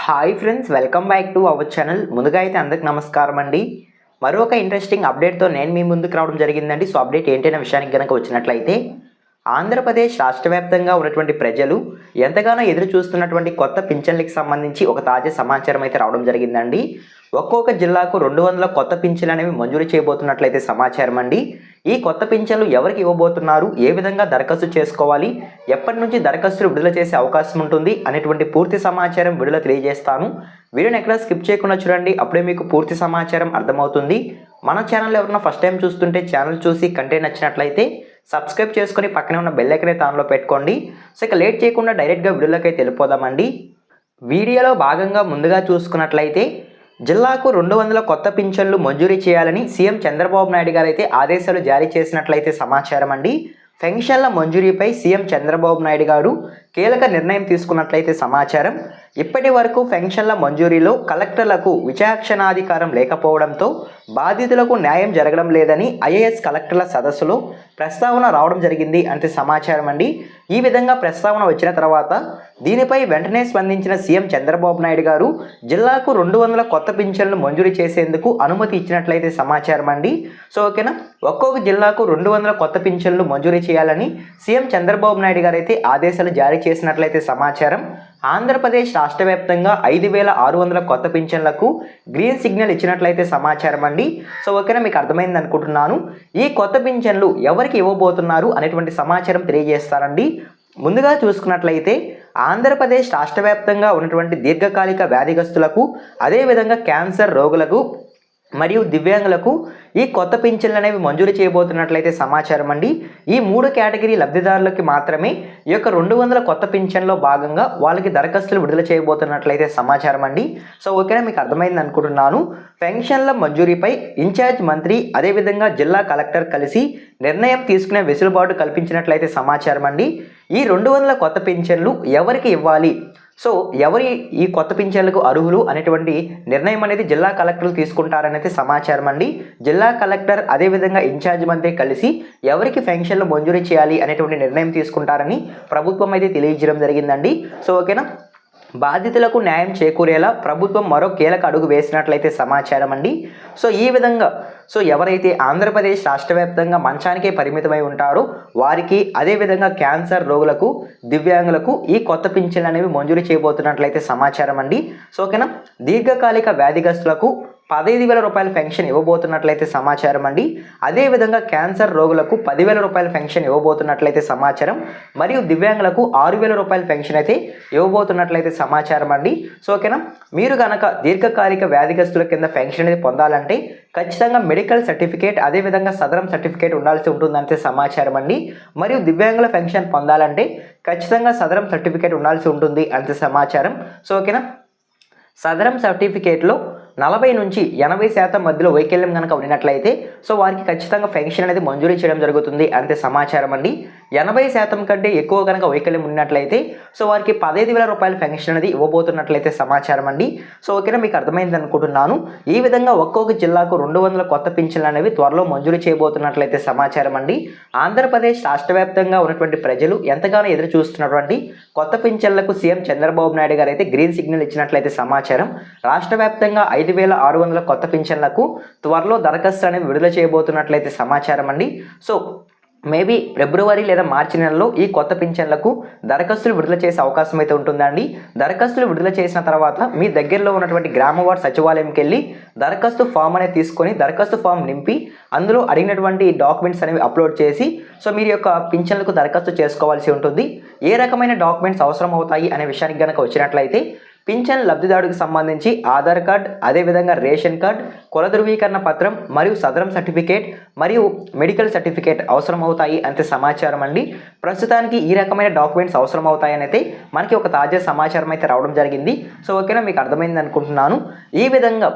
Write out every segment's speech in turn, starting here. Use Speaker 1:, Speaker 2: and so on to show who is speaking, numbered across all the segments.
Speaker 1: Hi friends, welcome back to our channel. ముందుగా అయితే అందరికి నమస్కారం అండి. మరొక ఇంట్రెస్టింగ్ అప్డేట్తో నేను మీ ముందుకు రావడం జరిగిందండి. సో అప్డేట్ ఏంటనే విషయానికి కనుక వచ్చినట్లయితే, ఆంధ్రప్రదేశ్ రాష్ట్ర వ్యాప్తంగా ఉన్నటువంటి ప్రజలు ఎంతగానో ఎదురు చూస్తున్నటువంటి కొత్త పింఛన్లకు సంబంధించి ఒక తాజా సమాచారం అయితే రావడం జరిగిందండి. ఒక్కొక్క జిల్లాకు 200 కొత్త పింఛన్లు అనేవి మంజూరు చేయబోతున్నట్లయితే సమాచారం అండి. ఈ కొత్త పింఛన్లు ఎవరికి ఇవ్వబోతున్నారు, ఏ విధంగా దరఖాస్తు చేసుకోవాలి, ఎప్పటి నుంచి దరఖాస్తులు విడుదల చేసే అవకాశం ఉంటుంది అనేటువంటి పూర్తి సమాచారం వీడియోలో తెలియజేస్తాను. వీడియోని ఎక్కడ స్కిప్ చేయకుండా చూడండి, అప్పుడే మీకు పూర్తి సమాచారం అర్థమవుతుంది. మన ఛానల్ ఎవరైనా ఫస్ట్ టైం చూస్తుంటే ఛానల్ చూసి కంటెంట్ నచ్చినట్లయితే సబ్స్క్రైబ్ చేసుకొని పక్కనే ఉన్న బెల్ ఐకాన్ అయితే ఆన్లో పెట్టుకోండి. సో ఇక లేట్ చేయకుండా డైరెక్ట్గా వీడియోలోకి అయితే వెళ్ళిపోదామండి. వీడియోలో భాగంగా ముందుగా చూసుకున్నట్లయితే, జిల్లాకు 200 కొత్త పింఛన్లు మంజూరీ చేయాలని సీఎం చంద్రబాబు నాయుడు గారు అయితే ఆదేశాలు జారీ చేసినట్లయితే సమాచారం అండి. పెన్షన్ల మంజూరీపై సీఎం చంద్రబాబు నాయుడు గారు కీలక నిర్ణయం తీసుకున్నట్లయితే సమాచారం. ఇప్పటి వరకు పెన్షన్ల మంజూరీలో కలెక్టర్లకు విచక్షణాధికారం లేకపోవడంతో బాధితులకు న్యాయం జరగడం లేదని ఐఏఎస్ కలెక్టర్ల సదస్సులో ప్రస్తావన రావడం జరిగింది అంటే సమాచారం అండి. ఈ విధంగా ప్రస్తావన వచ్చిన తర్వాత దీనిపై వెంటనే స్పందించిన సీఎం చంద్రబాబు నాయుడు గారు జిల్లాకు 200 కొత్త పింఛన్లు మంజూరు చేసేందుకు అనుమతి ఇచ్చినట్లయితే సమాచారం అండి. సో ఓకేనా, ఒక్కొక్క జిల్లాకు 200 కొత్త పింఛన్లు మంజూరు చేయాలని సీఎం చంద్రబాబు నాయుడు గారు అయితే ఆదేశాలు జారీ చేసినట్లయితే సమాచారం. ఆంధ్రప్రదేశ్ రాష్ట్ర వ్యాప్తంగా 5600 కొత్త పింఛన్లకు గ్రీన్ సిగ్నల్ ఇచ్చినట్లయితే సమాచారం అండి. సో ఓకేనా, మీకు అర్థమైంది అనుకుంటున్నాను. ఈ కొత్త పింఛన్లు ఎవరికి ఇవ్వబోతున్నారు అనేటువంటి సమాచారం తెలియజేస్తారండి. ముందుగా చూసుకున్నట్లయితే, ఆంధ్రప్రదేశ్ రాష్ట్ర వ్యాప్తంగా ఉన్నటువంటి దీర్ఘకాలిక వ్యాధిగ్రస్తులకు, అదేవిధంగా క్యాన్సర్ రోగులకు మరియు దివ్యాంగులకు ఈ కొత్త పింఛన్లు అనేవి మంజూరు చేయబోతున్నట్లయితే సమాచారం అండి. ఈ 3 కేటగిరీ లబ్ధిదారులకి మాత్రమే ఈ యొక్క 200 కొత్త పింఛన్లో భాగంగా వాళ్ళకి దరఖాస్తులు విడుదల చేయబోతున్నట్లయితే సమాచారం అండి. సో ఓకేనా, మీకు అర్థమైంది అనుకుంటున్నాను. పెన్షన్ల మంజూరీపై ఇన్ఛార్జ్ మంత్రి అదేవిధంగా జిల్లా కలెక్టర్ కలిసి నిర్ణయం తీసుకునే వెసులుబాటు కల్పించినట్లయితే సమాచారం అండి. ఈ 200 కొత్త పింఛన్లు ఎవరికి ఇవ్వాలి, సో ఎవరి ఈ కొత్త పింఛన్లకు అర్హులు అనేటువంటి నిర్ణయం అనేది జిల్లా కలెక్టర్లు తీసుకుంటారనేది సమాచారం అండి. జిల్లా కలెక్టర్ అదేవిధంగా ఇన్ఛార్జ్ మంత్రి కలిసి ఎవరికి పెన్షన్లు మంజూరు చేయాలి అనేటువంటి నిర్ణయం తీసుకుంటారని ప్రభుత్వం అయితే తెలియజేయడం జరిగిందండి. సో ఓకేనా, బాధితులకు న్యాయం చేకూరేలా ప్రభుత్వం మరో కీలక అడుగు వేసినట్లయితే సమాచారం అండి. సో ఈ విధంగా ఎవరైతే ఆంధ్రప్రదేశ్ రాష్ట్ర వ్యాప్తంగా మంచానికే పరిమితమై ఉంటారో వారికి, అదేవిధంగా క్యాన్సర్ రోగులకు, దివ్యాంగులకు ఈ కొత్త పింఛన్లు అనేవి మంజూరు చేయబోతున్నట్లయితే సమాచారం అండి. సో ఓకేనా, దీర్ఘకాలిక వ్యాధిగ్రస్తులకు 15,000 రూపాయల పెన్షన్ ఇవ్వబోతున్నట్లయితే సమాచారం అండి. అదేవిధంగా క్యాన్సర్ రోగులకు 10,000 రూపాయల పెన్షన్ ఇవ్వబోతున్నట్లయితే సమాచారం, మరియు దివ్యాంగులకు 6,000 రూపాయల పెన్షన్ అయితే ఇవ్వబోతున్నట్లయితే సమాచారం అండి. సో ఓకేనా, మీరు కనుక దీర్ఘకాలిక వ్యాధిగ్రస్తుల కింద పెన్షన్ అనేది పొందాలంటే ఖచ్చితంగా మెడికల్ సర్టిఫికేట్ అదేవిధంగా సదరం సర్టిఫికేట్ ఉండాల్సి ఉంటుందంటే సమాచారం అండి. మరియు దివ్యాంగుల పెన్షన్ పొందాలంటే ఖచ్చితంగా సదరం సర్టిఫికేట్ ఉండాల్సి ఉంటుంది అంతే సమాచారం. సో ఓకేనా, సదరం సర్టిఫికేట్లో 40 నుంచి 80% మధ్యలో వైకల్యం కనుక ఉన్నట్లయితే సో వారికి ఖచ్చితంగా పెన్షన్ అనేది మంజూరు చేయడం జరుగుతుంది అంతే సమాచారం అండి. 80% కంటే ఎక్కువ కనుక వైకల్యం ఉన్నట్లయితే సో వారికి 15,000 రూపాయల పెన్షన్ అనేది ఇవ్వబోతున్నట్లయితే సమాచారం అండి. సో ఓకేనా, మీకు అర్థమైంది అనుకుంటున్నాను. ఈ విధంగా ఒక్కొక్క జిల్లాకు 200 కొత్త పింఛన్లు అనేవి త్వరలో మంజూరు చేయబోతున్నట్లయితే సమాచారం అండి. ఆంధ్రప్రదేశ్ రాష్ట్ర వ్యాప్తంగా ఉన్నటువంటి ప్రజలు ఎంతగానో ఎదురు చూస్తున్నటువంటి కొత్త పింఛన్లకు సీఎం చంద్రబాబు నాయుడు గారు అయితే గ్రీన్ సిగ్నల్ ఇచ్చినట్లయితే సమాచారం. రాష్ట్ర వ్యాప్తంగా 5,600 కొత్త పింఛన్లకు త్వరలో దరఖాస్తు అనేవి విడుదల చేయబోతున్నట్లయితే సమాచారం అండి. సో మేబీ ఫిబ్రవరి లేదా మార్చి నెలలో ఈ కొత్త పింఛన్లకు దరఖాస్తులు విడుదల చేసే అవకాశం అయితే ఉంటుందండి. దరఖాస్తులు విడుదల చేసిన తర్వాత మీ దగ్గరలో ఉన్నటువంటి గ్రామవార్డు సచివాలయంకి వెళ్ళి దరఖాస్తు ఫామ్ అనేది తీసుకొని దరఖాస్తు ఫామ్ నింపి అందులో అడిగినటువంటి డాక్యుమెంట్స్ అనేవి అప్లోడ్ చేసి సో మీరు యొక్క పింఛన్లకు దరఖాస్తు చేసుకోవాల్సి ఉంటుంది. ఏ రకమైన డాక్యుమెంట్స్ అవసరం అవుతాయి అనే విషయానికి కనుక వచ్చినట్లయితే, పింఛన్ లబ్ధిదారుడికి సంబంధించి ఆధార్ కార్డ్, అదేవిధంగా రేషన్ కార్డ్, కుల ధృవీకరణ పత్రం మరియు సదరం సర్టిఫికేట్ మరియు మెడికల్ సర్టిఫికేట్ అవసరం అవుతాయి అంతే సమాచారం అండి. ప్రస్తుతానికి ఈ రకమైన డాక్యుమెంట్స్ అవసరం అవుతాయని అయితే మనకి ఒక తాజా సమాచారం అయితే రావడం జరిగింది. సో ఓకేనా, మీకు అర్థమైంది అనుకుంటున్నాను. ఈ విధంగా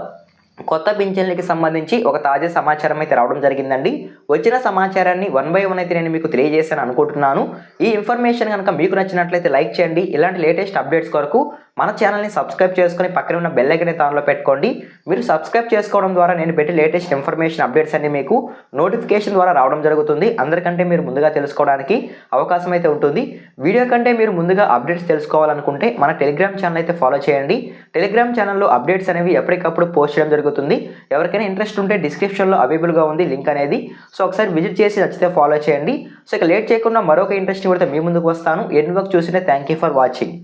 Speaker 1: కొత్త పింఛన్లకి సంబంధించి ఒక తాజా సమాచారం అయితే రావడం జరిగిందండి. వచ్చిన సమాచారాన్ని వన్ బై వన్ అయితే నేను మీకు తెలియజేస్తాను అనుకుంటున్నాను. ఈ ఇన్ఫర్మేషన్ కనుక మీకు నచ్చినట్లయితే లైక్ చేయండి. ఇలాంటి లేటెస్ట్ అప్డేట్స్ కొరకు మన ఛానల్ని సబ్స్క్రైబ్ చేసుకొని పక్కన ఉన్న బెల్ ఐకాన్ అయితే ఆన్లో పెట్టుకోండి. మీరు సబ్స్క్రైబ్ చేసుకోవడం ద్వారా నేను పెట్టే లేటెస్ట్ ఇన్ఫర్మేషన్ అప్డేట్స్ అన్ని మీకు నోటిఫికేషన్ ద్వారా రావడం జరుగుతుంది. అందరికంటే మీరు ముందుగా తెలుసుకోవడానికి అవకాశం అయితే ఉంటుంది. వీడియో కంటే మీరు ముందుగా అప్డేట్స్ తెలుసుకోవాలనుకుంటే మన టెలిగ్రామ్ ఛానల్ అయితే ఫాలో చేయండి. టెలిగ్రామ్ ఛానల్లో అప్డేట్స్ అనేవి ఎప్పటికప్పుడు పోస్ట్ చేయడం జరుగుతుంది. ఎవరికైనా ఇంట్రెస్ట్ ఉంటే డిస్క్రిప్షన్లో అవైలబుల్గా ఉంది లింక్ అనేది. సో ఒకసారి విజిట్ చేసి నచ్చితే ఫాలో చేయండి. సో ఇక లేట్ చేయకుండా మరొక ఇంట్రెస్టింగ్ వీడియోతో మీ ముందుకు వస్తాను. ఎండ్ వరకు చూసినా థ్యాంక్ యూ ఫర్ వాచింగ్.